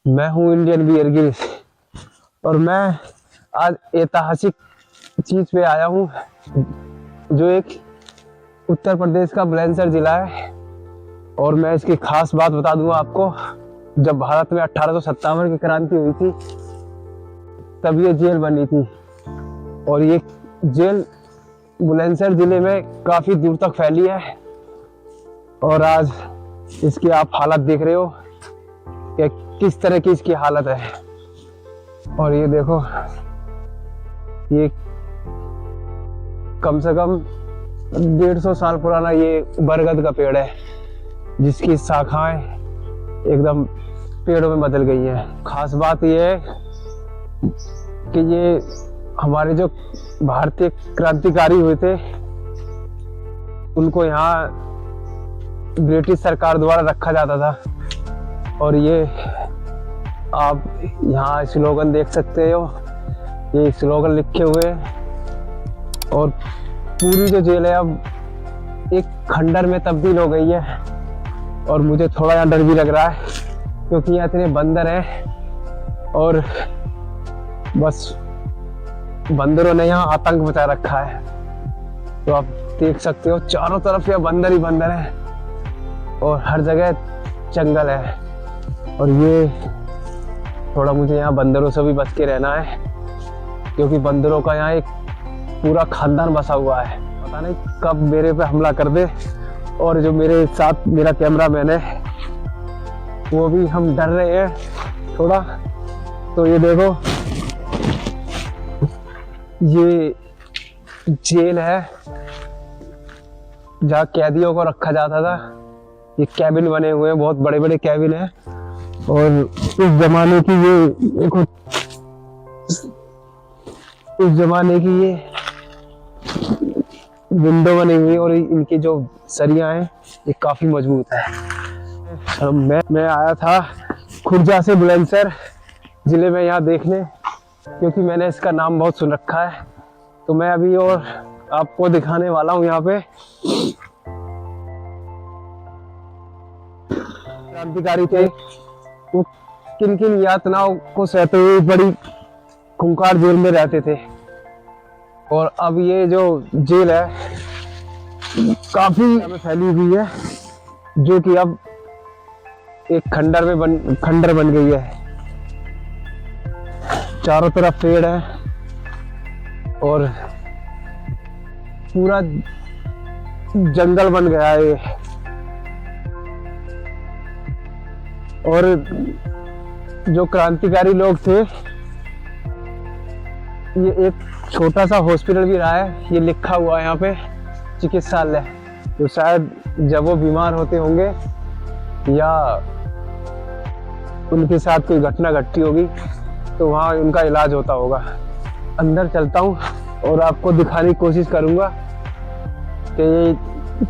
मैं हूँ Indian beer Gill और मैं आज ऐतिहासिक चीज पे आया हूँ जो एक उत्तर प्रदेश का बुलंदशहर जिला है। और मैं इसकी खास बात बता दूंगा आपको। जब भारत में 1857 की क्रांति हुई थी तब ये जेल बनी थी और ये जेल बुलंदशहर जिले में काफी दूर तक फैली है। और आज इसकी आप हालत देख रहे हो कि किस तरह की इसकी हालत है। और ये देखो, ये कम से कम 150 साल पुराना ये बरगद का पेड़ है जिसकी शाखाएं एकदम पेड़ों में बदल गई हैं। खास बात ये है कि ये हमारे जो भारतीय क्रांतिकारी हुए थे उनको यहाँ ब्रिटिश सरकार द्वारा रखा जाता था। और ये आप यहाँ स्लोगन देख सकते हो, ये स्लोगन लिखे हुए हैं। और पूरी जो जेल है अब एक खंडर में तब्दील हो गई है। और मुझे थोड़ा यहाँ डर भी लग रहा है क्योंकि यहाँ इतने बंदर हैं और बस बंदरों ने यहाँ आतंक मचा रखा है। तो आप देख सकते हो चारों तरफ यहाँ बंदर ही बंदर हैं और हर जगह जंगल है। और ये थोड़ा मुझे यहाँ बंदरों से भी बच के रहना है क्योंकि बंदरों का यहाँ एक पूरा खानदान बसा हुआ है। पता नहीं कब मेरे पे हमला कर दे। और जो मेरे साथ मेरा कैमरामैन है वो भी हम डर रहे हैं थोड़ा। तो ये देखो, ये जेल है जहाँ कैदियों को रखा जाता था। ये कैबिन बने हुए हैं, बहुत बड़े बड़े कैबिन हैं। और इस जमाने की ये देखो, इस जमाने की ये विंडो बनी हुई है और इनकी जो सरियां हैं ये काफी मजबूत है। मैं आया था खुर्जा से बुलंदशहर जिले में यहाँ देखने क्योंकि मैंने इसका नाम बहुत सुन रखा है। तो मैं अभी और आपको दिखाने वाला हूँ यहाँ पे क्रांतिकारी थे वो किन किन यातनाओं को सहते हुए बड़ी खूंखार जेल में रहते थे। और अब ये जो जेल है काफी फैली हुई है जो कि अब एक खंडर बन गई है। चारों तरफ पेड़ है और पूरा जंगल बन गया है। और जो क्रांतिकारी लोग थे ये एक छोटा सा हॉस्पिटल भी रहा है, ये लिखा हुआ है यहाँ पे चिकित्सालय। तो शायद जब वो बीमार होते होंगे या उनके साथ कोई घटना घटती होगी तो वहाँ उनका इलाज होता होगा। अंदर चलता हूँ और आपको दिखाने की कोशिश करूँगा कि ये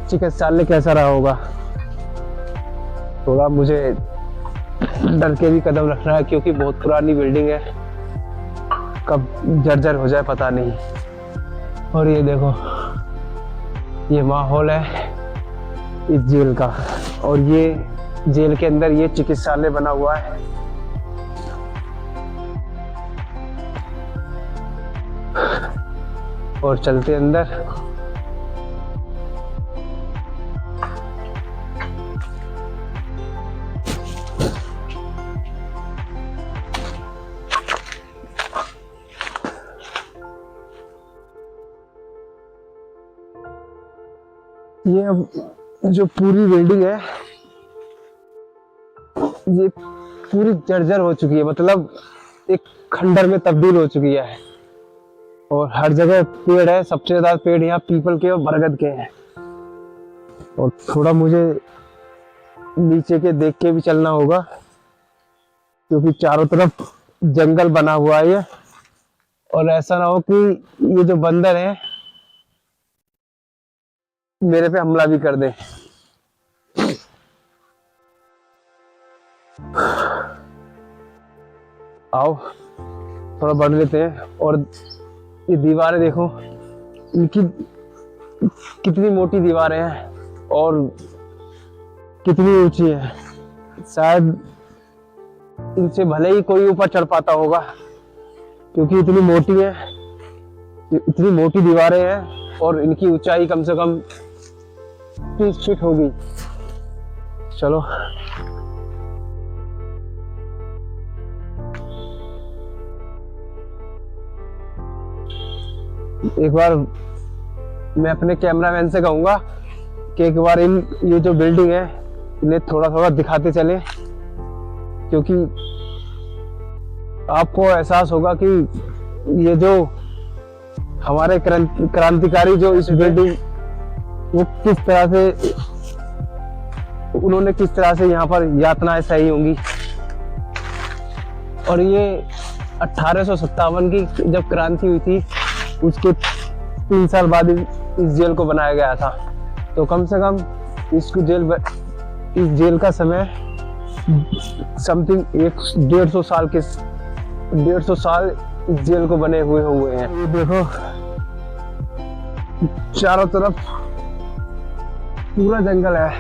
चिकित्सालय कैसा रहा होगा। थोड़ा मुझे डर के भी कदम रखना है क्योंकि बहुत पुरानी बिल्डिंग है, कब जर्जर हो जाए पता नहीं। और ये देखो, ये माहौल है इस जेल का और ये जेल के अंदर ये चिकित्सालय बना हुआ है। और चलते अंदर। ये अब जो पूरी बिल्डिंग है ये पूरी जर्जर हो चुकी है, मतलब एक खंडर में तब्दील हो चुकी है। और हर जगह पेड़ है, सबसे ज्यादा पेड़ यहाँ पीपल के और बरगद के हैं। और थोड़ा मुझे नीचे के देख के भी चलना होगा क्योंकि चारों तरफ जंगल बना हुआ है। और ऐसा ना हो कि ये जो बंदर हैं मेरे पे हमला भी कर दे। आओ थोड़ा बढ़ लेते हैं। और ये दीवारें देखो, इनकी कितनी मोटी दीवारें हैं और कितनी ऊंची है। शायद इनसे भले ही कोई ऊपर चढ़ पाता होगा, क्योंकि इतनी मोटी है, इतनी मोटी दीवारें हैं और इनकी ऊंचाई कम से कम 30 फीट होगी। चलो एक बार मैं अपने कैमरामैन से कहूंगा कि एक बार ये जो बिल्डिंग है इन्हें थोड़ा थोड़ा दिखाते चले, क्योंकि आपको एहसास होगा कि ये जो हमारे क्रांतिकारी जो इस बिल्डिंग वो किस तरह से उन्होंने किस तरह से यहाँ पर यातनाएं सही होंगी। और ये 1857 की जब क्रांति हुई थी उसके 3 साल बाद इस जेल को बनाया गया था। तो कम से कम इस जेल का समय समथिंग 150 साल इस जेल को बने हुए हैं। ये देखो चारों तरफ पूरा जंगल है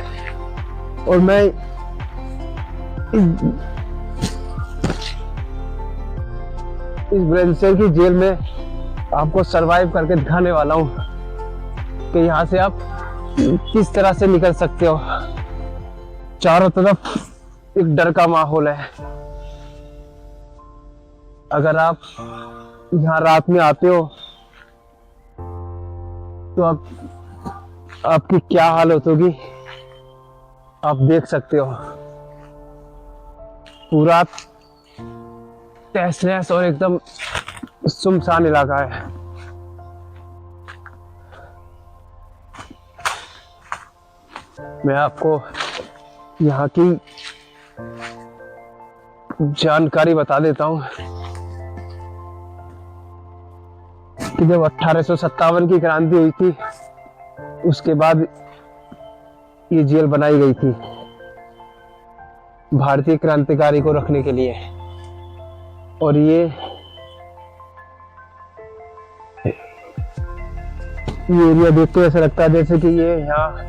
और मैं इस ब्रेंसेल की जेल में आपको सरवाइव करके दिखाने वाला हूँ कि यहाँ से आप किस तरह से निकल सकते हो। चारों तरफ एक डर का माहौल है। अगर आप यहाँ रात में आते हो तो आपकी क्या हालत होगी आप देख सकते हो। पूरा तहस नहस और एकदम सुनसान इलाका है। मैं आपको यहाँ की जानकारी बता देता हूँ कि जब 1857 की क्रांति हुई थी उसके बाद ये जेल बनाई गई थी भारतीय क्रांतिकारी को रखने के लिए। और ये एरिया देख के ऐसा लगता है जैसे कि ये यहाँ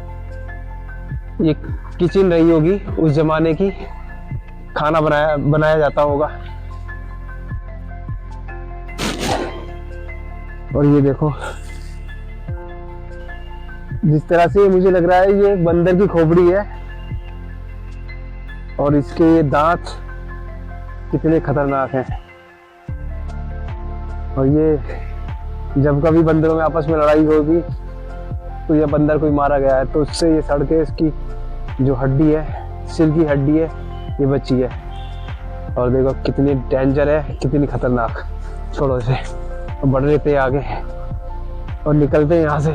ये किचन रही होगी उस जमाने की, खाना बनाया जाता होगा। और ये देखो जिस तरह से मुझे लग रहा है ये एक बंदर की खोपड़ी है और इसके ये दांत कितने खतरनाक हैं। और ये जब कभी बंदरों में आपस में लड़ाई होगी तो ये बंदर कोई मारा गया है तो उससे ये सड़ के इसकी जो हड्डी है, सिर की हड्डी है, ये बची है। और देखो कितनी डेंजर है, कितनी खतरनाक। छोड़ो इसे, बढ़ रहे थे आगे और निकलते हैं यहाँ से।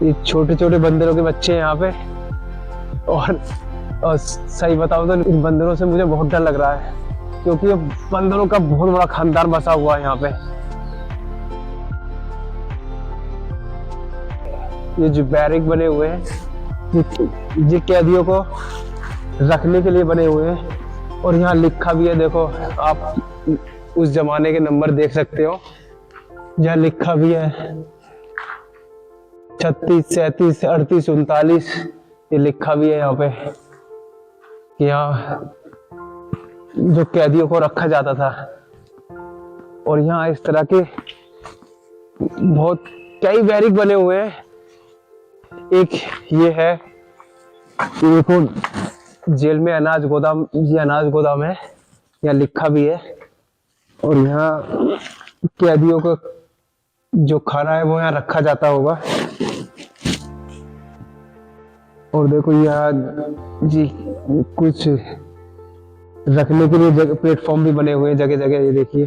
ये छोटे छोटे बंदरों के बच्चे हैं यहाँ पे। और सही बताओ तो इन बंदरों से मुझे बहुत डर लग रहा है, क्योंकि ये बंदरों का बहुत बड़ा खानदान बसा हुआ है यहाँ पे। ये जो बैरिक बने हुए हैं ये कैदियों को रखने के लिए बने हुए हैं। और यहाँ लिखा भी है, देखो आप उस जमाने के नंबर देख सकते हो। यहाँ लिखा भी है 36, 37, 38, 39, ये लिखा भी है यहाँ पे कि यहाँ जो कैदियों को रखा जाता था। और यहाँ इस तरह के बहुत कई बैरिक बने हुए हैं। एक ये है, देखो जेल में अनाज गोदाम, ये अनाज गोदाम है, यहाँ लिखा भी है। और यहाँ कैदियों को जो खाना है वो यहाँ रखा जाता होगा। और देखो यहाँ जी कुछ रखने के लिए जगह, प्लेटफॉर्म भी बने हुए हैं जगह जगह, ये देखिए।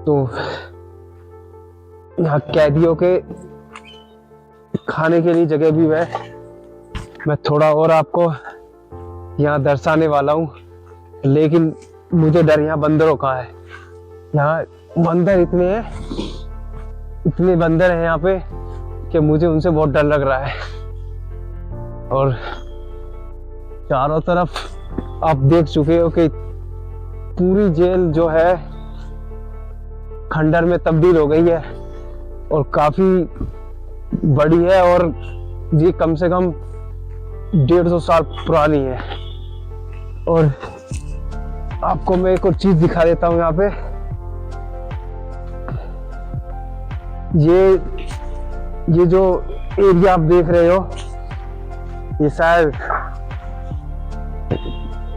तो यहाँ कैदियों के खाने के लिए जगह भी है। मैं थोड़ा और आपको यहाँ दर्शाने वाला हूँ, लेकिन मुझे डर यहाँ बंदरों का है। यहाँ बंदर इतने बंदर हैं यहाँ पे कि मुझे उनसे बहुत डर लग रहा है। और चारों तरफ आप देख चुके हो कि पूरी जेल जो है खंडर में तब्दील हो गई है और काफी बड़ी है और ये कम से कम 150 साल पुरानी है। और आपको मैं एक और चीज दिखा देता हूँ यहाँ पे। ये जो एरिया आप देख रहे हो, ये शायद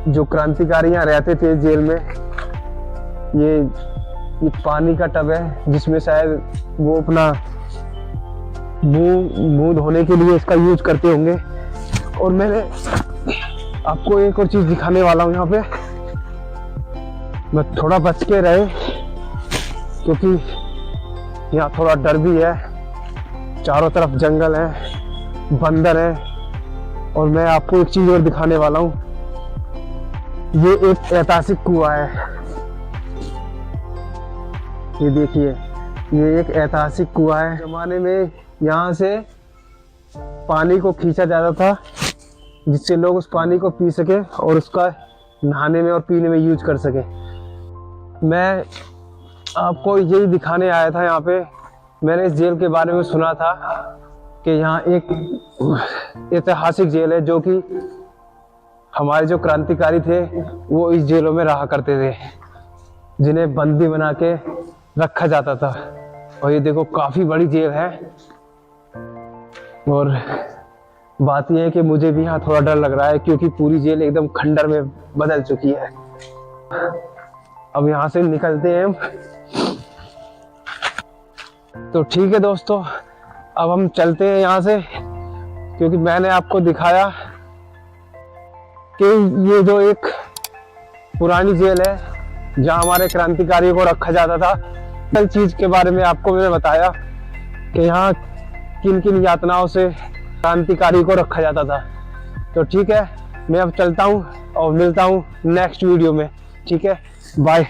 जो क्रांतिकारी यहाँ रहते थे जेल में, ये पानी का टब है जिसमें शायद वो अपना मुंह धोने के लिए इसका यूज करते होंगे। और मैंने आपको एक और चीज दिखाने वाला हूँ यहाँ पे। मैं थोड़ा बच के रहे क्योंकि यहाँ थोड़ा डर भी है, चारों तरफ जंगल है, बंदर है। और मैं आपको एक चीज और दिखाने वाला हूँ। ये एक ऐतिहासिक कुआं है, ये देखिए, ये एक ऐतिहासिक कुआं है। जमाने में यहाँ से पानी को खींचा जाता था जिससे लोग उस पानी को पी सके और उसका नहाने में और पीने में यूज कर सके। मैं आपको यही दिखाने आया था यहाँ पे। मैंने इस जेल के बारे में सुना था कि यहाँ एक ऐतिहासिक जेल है जो कि हमारे जो क्रांतिकारी थे वो इस जेलों में रहा करते थे, जिन्हें बंदी बना के रखा जाता था। और ये देखो काफी बड़ी जेल है। और बात यह है कि मुझे भी यहाँ थोड़ा डर लग रहा है क्योंकि पूरी जेल एकदम खंडर में बदल चुकी है। अब यहाँ से निकलते हैं हम। तो ठीक है दोस्तों, अब हम चलते हैं यहाँ से, क्योंकि मैंने आपको दिखाया कि ये जो एक पुरानी जेल है जहाँ हमारे क्रांतिकारियों को रखा जाता था। कल चीज के बारे में आपको मैंने बताया कि यहाँ किन किन यातनाओं से क्रांतिकारी को रखा जाता था। तो ठीक है, मैं अब चलता हूँ और मिलता हूँ नेक्स्ट वीडियो में। ठीक है, बाय।